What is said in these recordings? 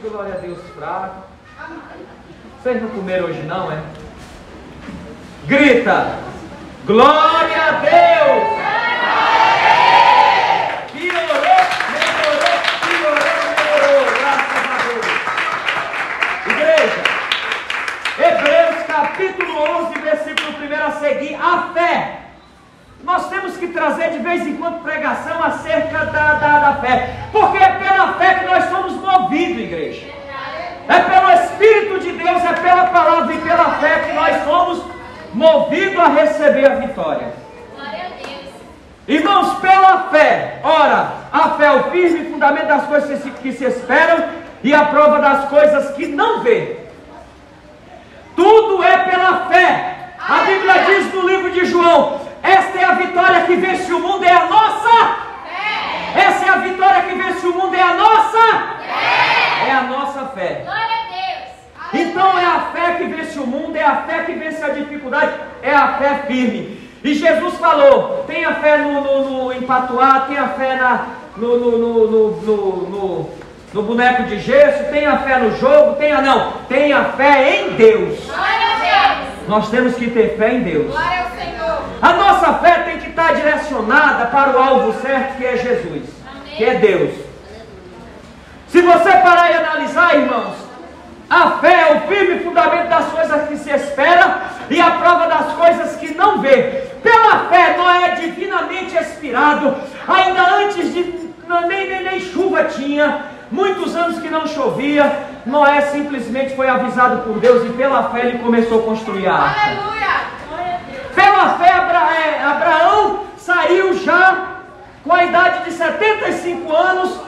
Que glória a Deus, fraco. Vocês não comeram hoje não, é? Grita! Glória a Deus! Piorou, melhorou, graças a Deus. Igreja, Hebreus capítulo 11, versículo 1 a seguir, a fé. Nós temos que trazer de vez em quando pregação acerca da fé, porque é pela fé que nós somos movidos, igreja. É pelo Espírito de Deus, é pela palavra e pela fé que nós somos movidos a receber a vitória. Glória a Deus. Irmãos, pela fé, ora, a fé é o firme fundamento das coisas que se esperam e a prova das coisas que não vê. Tudo é pela fé. A Bíblia diz no livro de João: esta é a vitória que vence o mundo, é a nossa fé. Essa é a vitória que vence o mundo, é a nossa fé. É a nossa fé. Glória a Deus. Então é a fé que vence o mundo, é a fé que vence a dificuldade, é a fé firme. E Jesus falou: tenha fé em patuá, tenha fé no boneco de gesso, tenha fé no jogo, tenha fé em Deus. Glória a Deus. Nós temos que ter fé em Deus. Glória ao Senhor. A nossa fé tem que estar direcionada para o alvo certo, que é Jesus, que é Deus. Se você parar e analisar, irmãos, a fé é o firme fundamento das coisas que se espera e a prova das coisas que não vê. Pela fé, Noé é divinamente inspirado, ainda antes de nem chuva tinha, muitos anos que não chovia, Noé simplesmente foi avisado por Deus e pela fé ele começou a construir a arca. Aleluia. Pela fé, Abraão saiu já com a idade de 75 anos,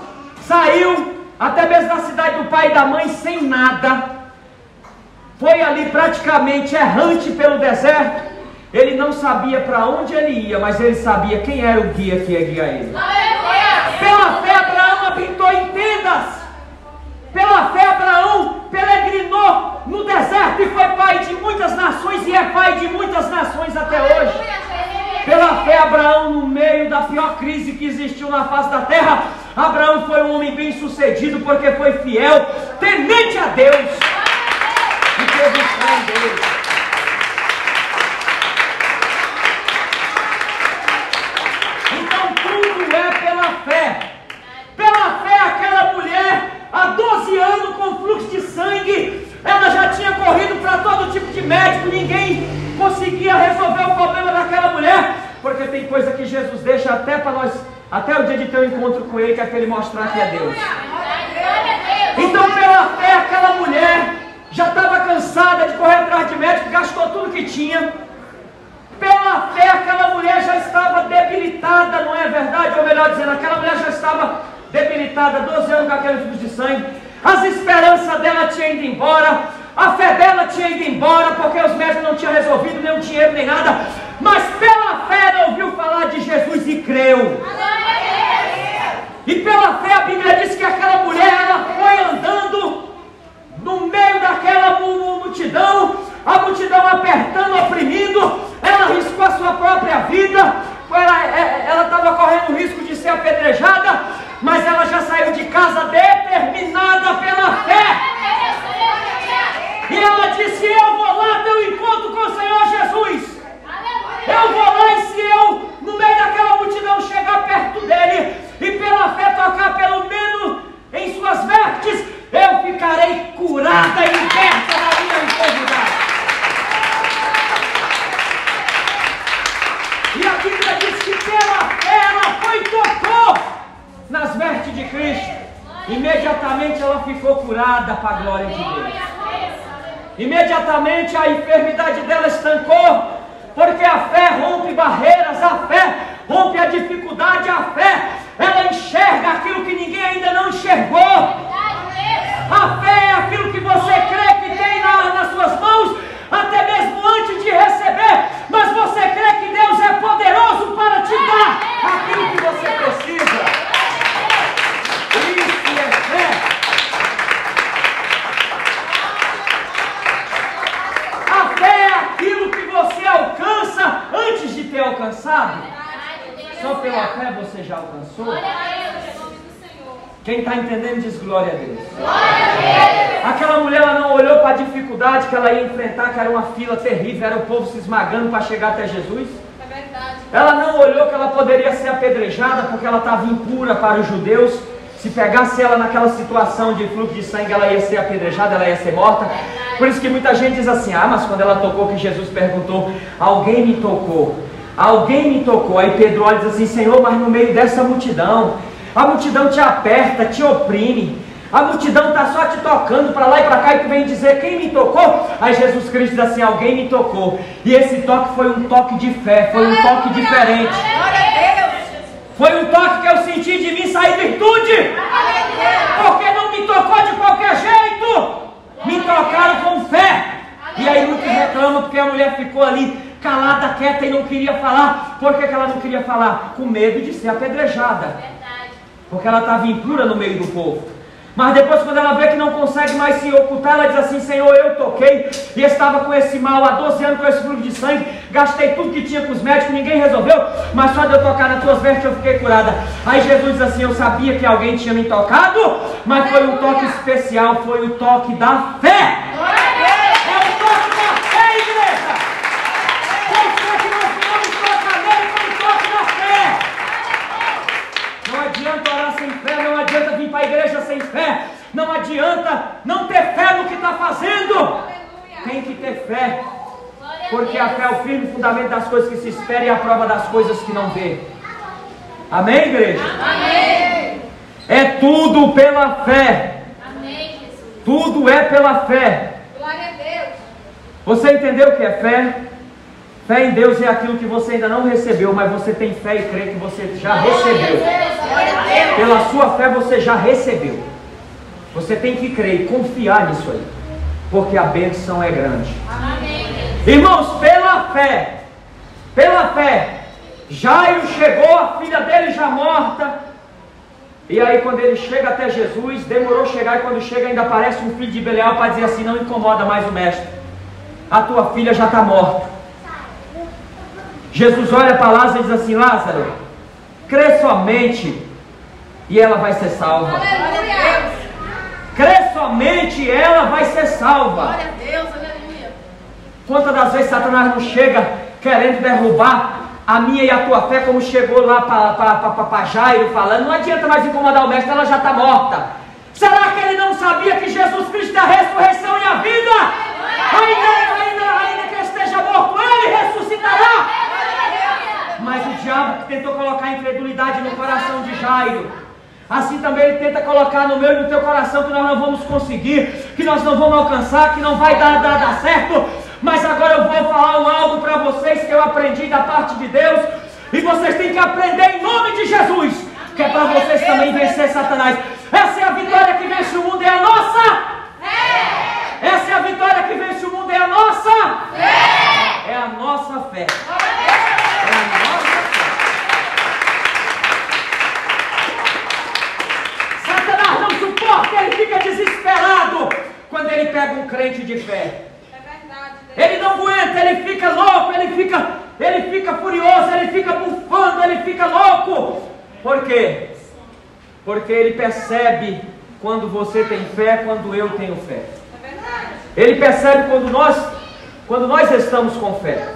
saiu até mesmo da cidade do pai e da mãe sem nada, foi ali praticamente errante pelo deserto. Ele não sabia para onde ele ia, mas ele sabia quem era o guia que ia guiar ele. Aleluia. Pela fé, Abraão habitou em tendas. Pela fé, Abraão peregrinou no deserto e foi pai de muitas nações e é pai de muitas nações até hoje. Pela fé, Abraão, no meio da pior crise que existiu na face da terra, Abraão foi um homem bem sucedido porque foi fiel, temente a Deus e teve fé em Deus. Então tudo é pela fé. Pela fé, aquela mulher, há 12 anos com fluxo de sangue, ela já tinha corrido para todo tipo de médico, ninguém conseguia resolver o problema daquela mulher, porque tem coisa que Jesus deixa até para nós, até o dia de ter um encontro com Ele, que é para Ele mostrar que é Deus. Então, pela fé, aquela mulher já estava cansada de correr atrás de médico, gastou tudo que tinha. Pela fé, aquela mulher já estava debilitada, não é verdade? Ou melhor dizendo, aquela mulher já estava debilitada, 12 anos com aquele fluxo de sangue. As esperanças dela tinham ido embora, a fé dela tinha ido embora, porque os médicos não tinham resolvido nem o dinheiro nem nada. Mas pela fé ela ouviu falar de Jesus e creu. E pela fé a Bíblia diz que aquela mulher, ela foi andando no meio daquela multidão, a multidão apertando, oprimindo, ela arriscou a sua própria vida, ela estava correndo o risco de ser apedrejada, mas ela já saiu de casa determinada pela fé. E ela disse: eu vou lá ter um encontro com o Senhor Jesus. Eu vou lá, e se eu, no meio daquela multidão, chegar perto dele e pela fé tocar pelo menos em suas vestes, eu ficarei curada e liberta da minha enfermidade. E a Bíblia diz que pela fé ela foi e tocou nas vestes de Cristo. Imediatamente ela ficou curada para a glória de Deus. Imediatamente a enfermidade dela estancou, porque a fé rompe barreiras, a fé rompe a dificuldade, a fé, ela enxerga aquilo que ninguém ainda não enxergou. A fé é aquilo que você crê que tem nas suas mãos, até mesmo antes de receber, mas você crê que Deus é poderoso para te dar aquilo que você precisa. Isso é fé. A fé é aquilo que você alcança antes de ter alcançado. Só pela fé você já alcançou? Quem está entendendo diz glória a Deus. Aquela mulher, ela não olhou para a dificuldade que ela ia enfrentar, que era uma fila terrível, era o povo se esmagando para chegar até Jesus. É verdade. Ela não olhou que ela poderia ser apedrejada porque ela estava impura para os judeus. Se pegasse ela naquela situação de fluxo de sangue, ela ia ser apedrejada, ela ia ser morta. Por isso que muita gente diz assim: ah, mas quando ela tocou, que Jesus perguntou, alguém me tocou, alguém me tocou. Aí Pedro olha e diz assim: Senhor, mas no meio dessa multidão, a multidão te aperta, te oprime, a multidão está só te tocando para lá e para cá, e tu vem dizer, quem me tocou? Aí Jesus Cristo diz assim: alguém me tocou. E esse toque foi um toque de fé, foi um toque diferente. Foi um toque que eu senti de mim sair virtude. Porque não me tocou de qualquer jeito. Me tocaram com fé. E aí muitos reclamam porque a mulher ficou ali calada, quieta e não queria falar. Por que ela não queria falar? Com medo de ser apedrejada. Porque ela estava impura no meio do povo. Mas depois, quando ela vê que não consegue mais se ocultar, ela diz assim: Senhor, eu toquei e estava com esse mal há 12 anos, com esse fluxo de sangue, gastei tudo que tinha com os médicos, ninguém resolveu, mas só de eu tocar nas tuas vestes eu fiquei curada. Aí Jesus diz assim: eu sabia que alguém tinha me tocado, mas foi um toque especial, foi o toque da fé. É o toque da fé, igreja. Tem fé que nós vamos tocar nele, foi o toque da fé. Não adianta orar sem fé, não adianta vir para a igreja sem fé, não adianta não ter fé no que está fazendo. Tem que ter fé, porque a fé é o firme fundamento das coisas que se espera e a prova das coisas que não vê. Amém, igreja? Amém. É tudo pela fé. Amém, Jesus. Tudo é pela fé. Glória a Deus. Você entendeu o que é fé? Fé em Deus é aquilo que você ainda não recebeu, mas você tem fé e crê que você já recebeu. Pela sua fé você já recebeu. Você tem que crer e confiar nisso aí, porque a bênção é grande. Amém. Irmãos, pela fé, Jairo chegou, a filha dele já morta. E aí quando ele chega até Jesus, demorou chegar, e quando chega ainda aparece um filho de Belial para dizer assim: não incomoda mais o mestre, a tua filha já está morta. Jesus olha para Lázaro e diz assim: Lázaro, crê somente e ela vai ser salva. Aleluia. Crê somente e ela vai ser salva. Glória a Deus, aleluia. Quantas das vezes Satanás não chega querendo derrubar a minha e a tua fé, como chegou lá para Jairo falando: não adianta mais incomodar o mestre, ela já está morta. Será que ele não sabia que Jesus Cristo é a ressurreição e a vida? Ainda que esteja morto, ele ressuscitará. Mas o diabo que tentou colocar incredulidade no coração de Jairo, assim também ele tenta colocar no meu e no teu coração que nós não vamos conseguir, que nós não vamos alcançar, que não vai dar certo. Mas agora eu vou falar algo para vocês que eu aprendi da parte de Deus, e vocês têm que aprender em nome de Jesus, que é para vocês também vencer Satanás. Essa é a vitória que vence o mundo, é a nossa. Essa é a vitória que vence o mundo, é a nossa. É a nossa fé. É a nossa fé. Satanás não suporta, ele fica desesperado quando ele pega um crente de fé. Ele não aguenta, ele fica louco, ele fica furioso, ele fica bufando, ele fica louco. Por quê? Porque ele percebe quando você tem fé, quando eu tenho fé. Ele percebe quando nós estamos com fé.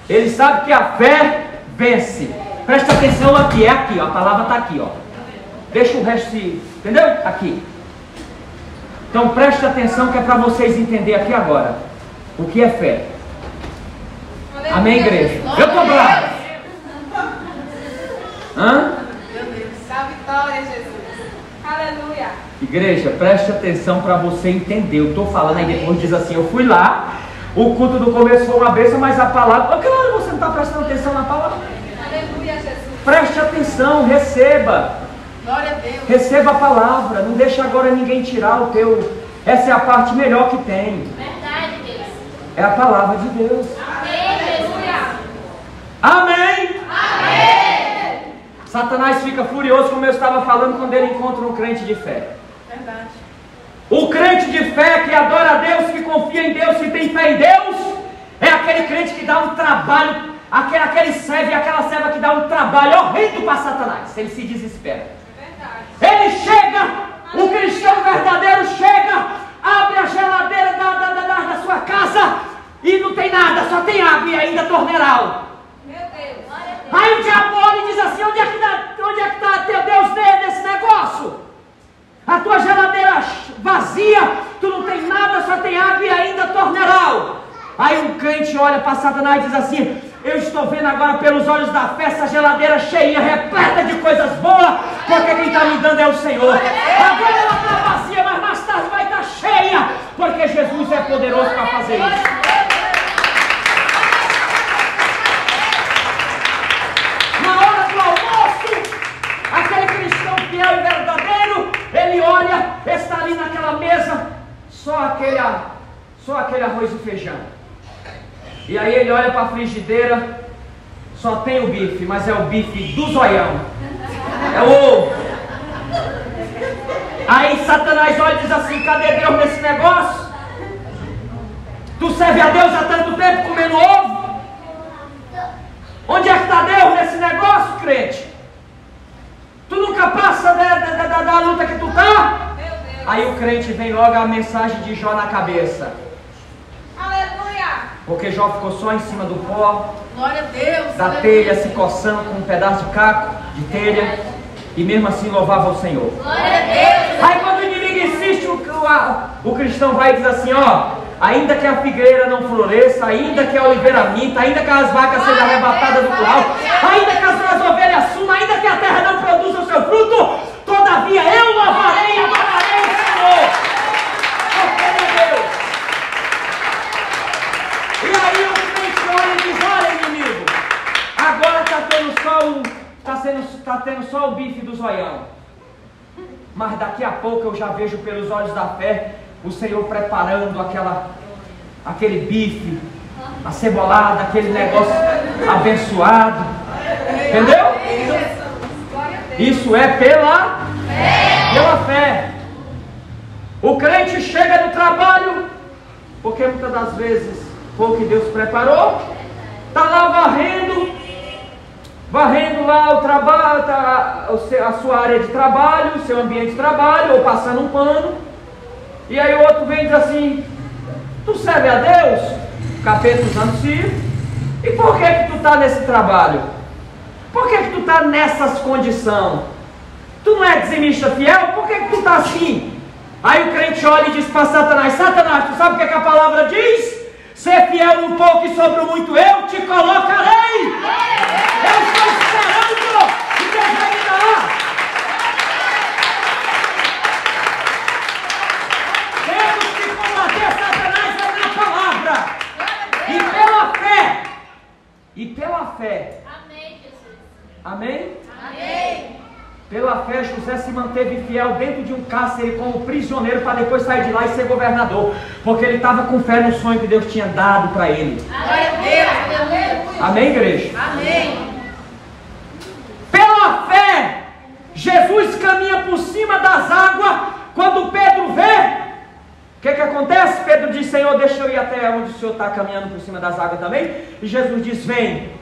Ele sabe que a fé vence. Presta atenção aqui, é aqui, ó, a palavra está aqui, ó. Deixa o resto se... Entendeu? Aqui. Então presta atenção que é para vocês entenderem aqui agora o que é fé. Amém, igreja? Eu estou bravo. Hã? Meu Deus, da vitória, Jesus. Aleluia. Igreja, preste atenção para você entender. Eu estou falando aí, depois diz assim: eu fui lá, o culto do começo foi uma bênção, mas a palavra... Claro, você não está prestando atenção na palavra. Aleluia, Jesus. Preste atenção, receba. Glória a Deus. Receba a palavra, não deixa agora ninguém tirar o teu... Essa é a parte melhor que tem. Verdade, Deus. É a palavra de Deus. Amém, Jesus. Amém. Amém. Satanás fica furioso, como eu estava falando, quando ele encontra um crente de fé. Verdade. O crente de fé que adora a Deus, que confia em Deus, que tem fé em Deus, é aquele crente que dá um trabalho, aquele servo, aquela serva que dá um trabalho horrendo para Satanás. Ele se desespera. Verdade. Ele chega, o cristão verdadeiro torneral. Meu Deus. Aí o diabo olha e diz assim: onde é que está teu Deus nesse negócio? A tua geladeira vazia, tu não tem nada, só tem água e ainda torneral. Aí um crente olha para Satanás e diz assim: eu estou vendo agora pelos olhos da fé essa geladeira cheia, repleta de coisas boas, porque quem está me dando é o Senhor. Agora ela está vazia, mas mais tarde vai estar cheia, porque Jesus é poderoso para fazer isso. Na hora do almoço, aquele cristão fiel e verdadeiro, ele olha, está ali naquela mesa, só aquele arroz e feijão. E aí ele olha para a frigideira, só tem o bife, mas é o bife do zoião, é o ovo. Aí Satanás olha e diz assim: cadê Deus nesse negócio? Tu serve a Deus há tanto tempo comendo ovo? Onde é que está Deus nesse negócio, crente? Tu nunca passa da luta que tu está? Aí o crente vem logo a mensagem de Jó na cabeça. Porque Jó ficou só em cima do pó, Glória a Deus, da telha, se coçando com um pedaço de caco, de telha, e mesmo assim louvava o Senhor. Glória a Deus. Aí quando o inimigo insiste, o cristão vai e diz assim: ó, ainda que a figueira não floresça, ainda que a oliveira minta, ainda que as vacas sejam arrebatadas do curral, ainda que as ovelhas sumam, ainda que a terra não produza o seu fruto, todavia eu louvarei e adorarei o Senhor, porque Ele é Deus. E aí o crente olha e diz: olha, inimigo, agora está tendo só o bife do zoião, mas daqui a pouco eu já vejo pelos olhos da fé o Senhor preparando aquele bife, a cebolada, aquele negócio abençoado, entendeu? Isso é pela fé. O crente chega do trabalho, porque muitas das vezes foi o que Deus preparou, está lá varrendo lá o trabalho, a sua área de trabalho, o seu ambiente de trabalho, ou passando um pano, e aí o outro vem e diz assim: tu serve a Deus? Capeta usando Ciro. E por que tu está nesse trabalho? Por que tu está nessas condições? Tu não é dizimista fiel? Por que tu está assim? Aí o crente olha e diz para Satanás: Satanás, tu sabe o que a palavra diz? Ser fiel no pouco e sobre o muito eu te colocarei. Eu estou esperando que Deus vai me dar. Temos que combater Satanás na palavra. E pela fé. Amém, Jesus. Amém? Amém. Pela fé, José se manteve fiel dentro de um cárcere como prisioneiro, para depois sair de lá e ser governador, porque ele estava com fé no sonho que Deus tinha dado para ele. Glória a Deus. Amém, igreja? Amém. Pela fé, Jesus caminha por cima das águas. Quando Pedro vê, o que acontece? Pedro diz: Senhor, deixa eu ir até onde o Senhor está caminhando por cima das águas também. E Jesus diz: vem.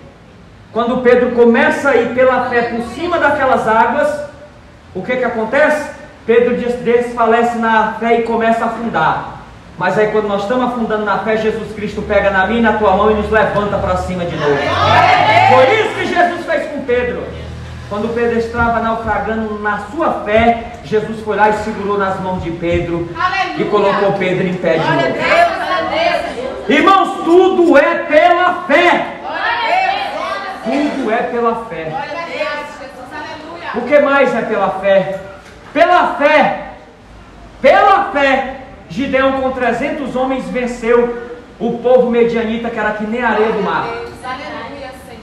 Quando Pedro começa a ir pela fé por cima daquelas águas, o que acontece? Pedro desfalece na fé e começa a afundar. Mas aí quando nós estamos afundando na fé, Jesus Cristo pega na minha e na tua mão e nos levanta para cima de novo. Foi isso que Jesus fez com Pedro. Quando Pedro estava naufragando na sua fé, Jesus foi lá e segurou nas mãos de Pedro. Aleluia. E colocou Pedro em pé de Glória a novo. Deus, glória a Deus. Irmãos, tudo é pela fé. Glória a Deus. Tudo é pela fé. Glória a Deus, Jesus, aleluia. O que mais é pela fé? Pela fé, Gideão com 300 homens venceu o povo medianita, que era que nem a areia do mar. Aleluia, Senhor.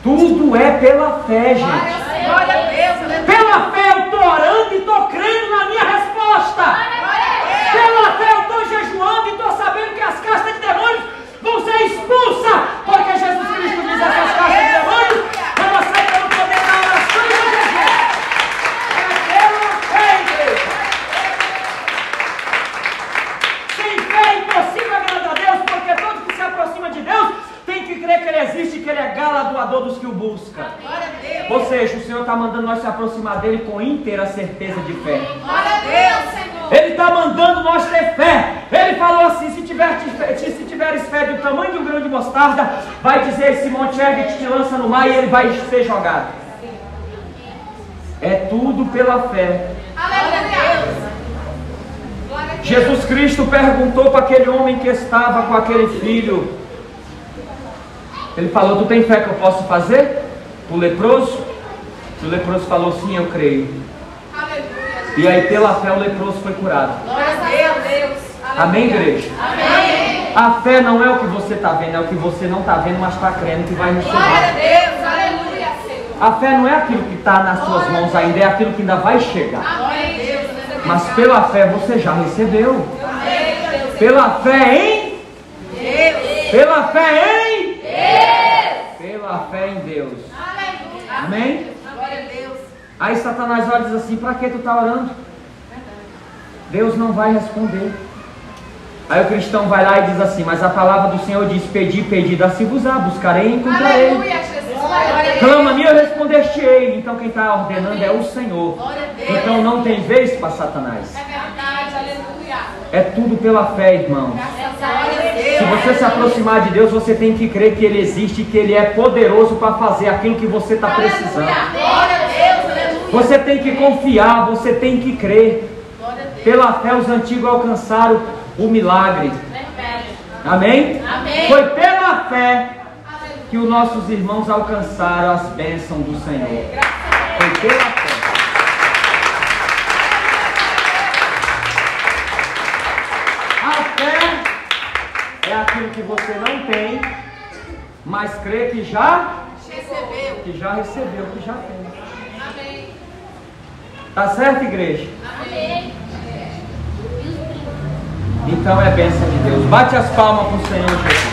Tudo é pela fé, gente. Glória a Deus, aleluia. Pela fé eu estou orando e estou crendo na minha resposta. Pela fé eu estou jejuando e estou sabendo que as castas de demônios vão ser expulsas, porque Jesus Cristo diz: essas castas de demônios vão sair pelo poder da oração e do jejum. É pela fé, igreja. Sem fé é impossível agradar a Deus, porque todo que se aproxima de Deus tem que crer que Ele existe e que Ele é galardoador dos que o buscam. Glória a Deus. Ou seja, o Senhor está mandando nós se aproximar dele com inteira certeza de fé. Glória a Deus, Senhor. Ele está mandando nós ter fé Ele falou assim: se tiveres fé do tamanho de um grão de mostarda, vai dizer esse monte ergue, te lança no mar e ele vai ser jogado. É tudo pela fé. Aleluia. Jesus Cristo perguntou para aquele homem que estava com aquele filho. Ele falou: tu tem fé que eu posso fazer? O leproso? O leproso falou: sim, eu creio. Aleluia. E aí pela fé o leproso foi curado. Glória a Deus. Amém, igreja? Amém. A fé não é o que você está vendo, é o que você não está vendo, mas está crendo que vai Glória a receber. Deus. Aleluia, Senhor. A fé não é aquilo que está nas suas mãos ainda, é aquilo que ainda vai chegar. Amém, Deus. Mas pela fé você já recebeu. Amém, Deus. Pela fé em Deus. Pela fé em Deus. Pela fé em Deus. Aleluia. Amém? Glória a Deus. Aí Satanás olha e diz assim: para que tu está orando? Deus não vai responder. Aí o cristão vai lá e diz assim: mas a palavra do Senhor diz: pedi, pedi, dá-se-vos-á, buscarei e encontrarei. Aleluia, Jesus. Glória a Deus. Clama-me, eu responder-te-ei. Então quem está ordenando é o Senhor. Glória a Deus. Então não tem vez para Satanás. É verdade. Aleluia. É tudo pela fé, irmãos. Graças a Deus. Se você se aproximar de Deus, você tem que crer que Ele existe, que Ele é poderoso para fazer aquilo que você está precisando. Glória a Deus. Aleluia. Você tem que confiar, você tem que crer. Glória a Deus. Pela fé os antigos alcançaram o milagre. Amém? Amém. Foi pela fé que os nossos irmãos alcançaram as bênçãos do Senhor. Foi pela fé. A fé é aquilo que você não tem, mas crê que já recebeu, que já tem. Amém. Tá certo, igreja? Amém. Então é bênção de Deus. Bate as palmas para o Senhor Jesus.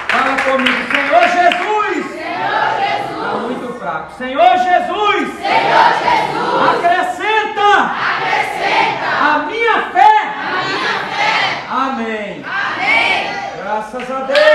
Fala comigo: Senhor Jesus. Senhor Jesus. Está muito fraco. Senhor Jesus. Senhor Jesus. Acrescenta. Acrescenta. A minha fé. A minha fé. Amém. Amém. Graças a Deus.